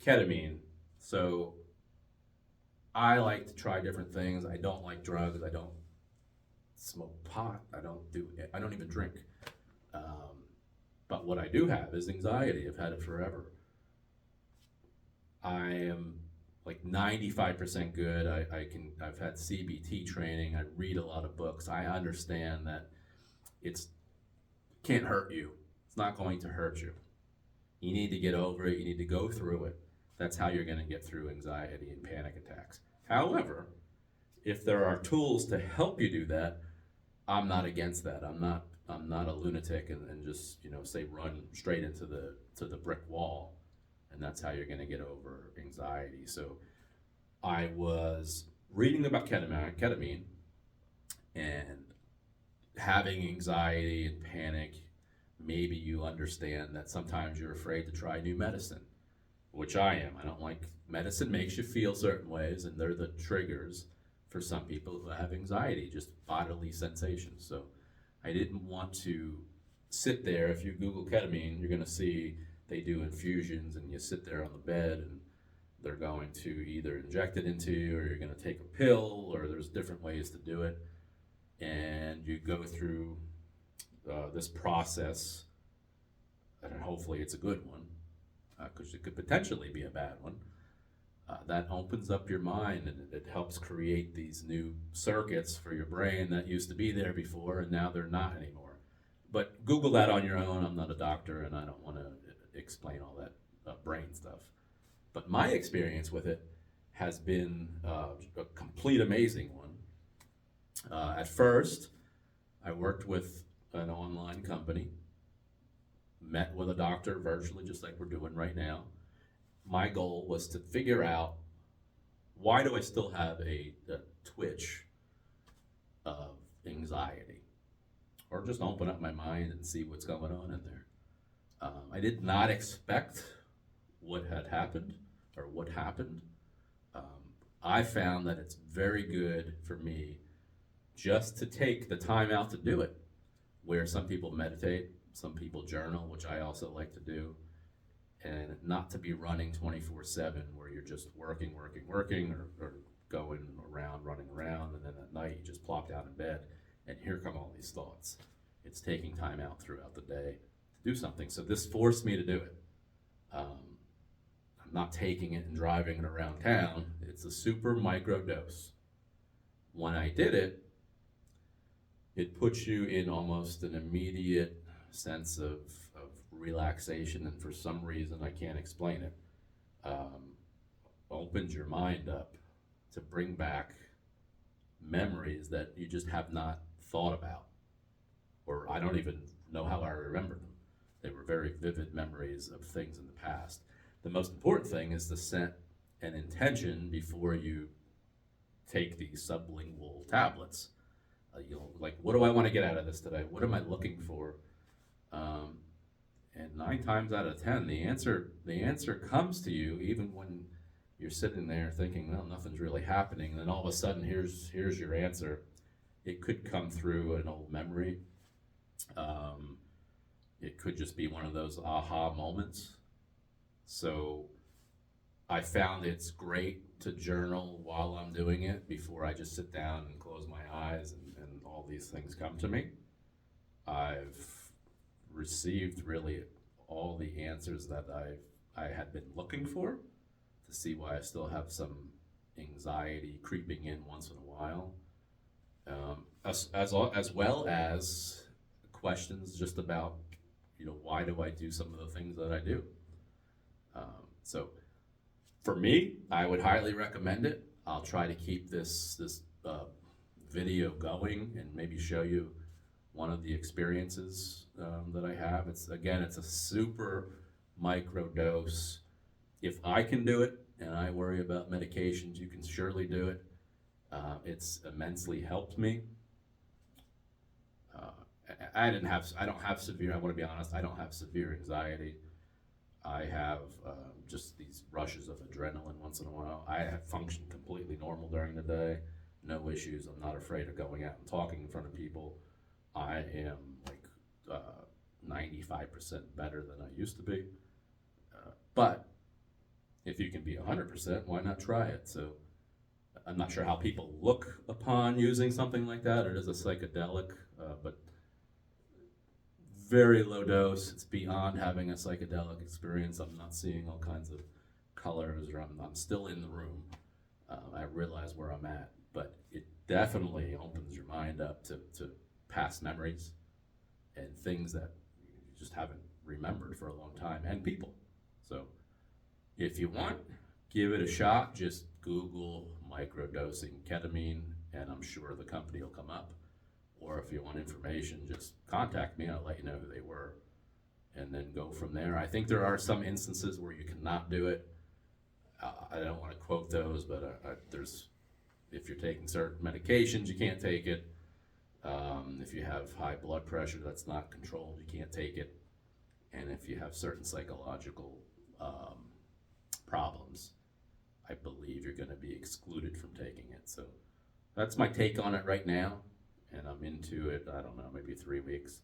ketamine. So I like to try different things. I don't like drugs. I don't smoke pot. I don't even drink. Um, but what I do have is anxiety. I've had it forever. I am like 95% good. I've had CBT training. I read a lot of books. I understand that it's can't hurt you. It's not going to hurt you. You need to get over it. You need to go through it. That's how you're going to get through anxiety and panic attacks. However, if there are tools to help you do that, I'm not against that. I'm not a lunatic and just say run straight into the brick wall, and that's how you're going to get over anxiety. So I was reading about ketamine, and having anxiety and panic. Maybe you understand that sometimes you're afraid to try new medicine, which I am. I don't like medicine makes you feel certain ways, and they're the triggers for some people who have anxiety, just bodily sensations. So I didn't want to sit there. If you Google ketamine, you're going to see they do infusions, and you sit there on the bed, and they're going to either inject it into you, or you're going to take a pill, or there's different ways to do it. And you go through this process, and hopefully it's a good one, because it could potentially be a bad one. That opens up your mind, and it helps create these new circuits for your brain that used to be there before, and now they're not anymore. But Google that on your own. I'm not a doctor, and I don't want to explain all that brain stuff. But my experience with it has been a complete amazing one. At first, I worked with an online company, met with a doctor virtually, just like we're doing right now. My goal was to figure out, why do I still have a twitch of anxiety? Or just open up my mind and see what's going on in there. I did not expect what had happened or what happened. I found that it's very good for me just to take the time out to do it. Where some people meditate, some people journal, which I also like to do, and not to be running 24/7 where you're just working, or going around, running around, and then at night you just plop down in bed, and here come all these thoughts. It's taking time out throughout the day to do something. So this forced me to do it. I'm not taking it and driving it around town. It's a super micro dose. When I did it, it puts you in almost an immediate sense of relaxation, and for some reason I can't explain it, opens your mind up to bring back memories that you just have not thought about, or I don't even know how I remember them. They were very vivid memories of things in the past. The most important thing is to set an intention before you take these sublingual tablets. Like, what do I want to get out of this today? What am I looking for? And 9 times out of 10, the answer comes to you even when you're sitting there thinking, well, nothing's really happening. And then all of a sudden, here's your answer. It could come through an old memory. It could just be one of those aha moments. So I found it's great to journal while I'm doing it before I just sit down and close my eyes and all these things come to me. I've received really all the answers that I had been looking for, to see why I still have some anxiety creeping in once in a while, as well as questions just about why do I do some of the things that I do. So for me, I would highly recommend it. I'll try to keep this video going and maybe show you one of the experiences that I have. It's a super micro dose. If I can do it, and I worry about medications, you can surely do it. It's immensely helped me. I don't have severe. I want to be honest. I don't have severe anxiety. I have just these rushes of adrenaline once in a while. I have functioned completely normal during the day. No issues. I'm not afraid of going out and talking in front of people. I am like 95% better than I used to be. But If you can be 100%, why not try it? So I'm not sure how people look upon using something like that. It is a psychedelic, but very low dose. It's beyond having a psychedelic experience. I'm not seeing all kinds of colors, or I'm still in the room. I realize where I'm at, but it definitely opens your mind up to past memories and things that you just haven't remembered for a long time, and people. So if you want, give it a shot. Just Google microdosing ketamine, and I'm sure the company will come up. Or if you want information, just contact me. I'll let you know who they were, and then go from there. I think there are some instances where you cannot do it. I don't want to quote those, but there's, if you're taking certain medications, you can't take it. If you have high blood pressure that's not controlled, you can't take it. And if you have certain psychological problems, I believe you're going to be excluded from taking it. So that's my take on it right now, and I'm into it, I don't know, maybe 3 weeks.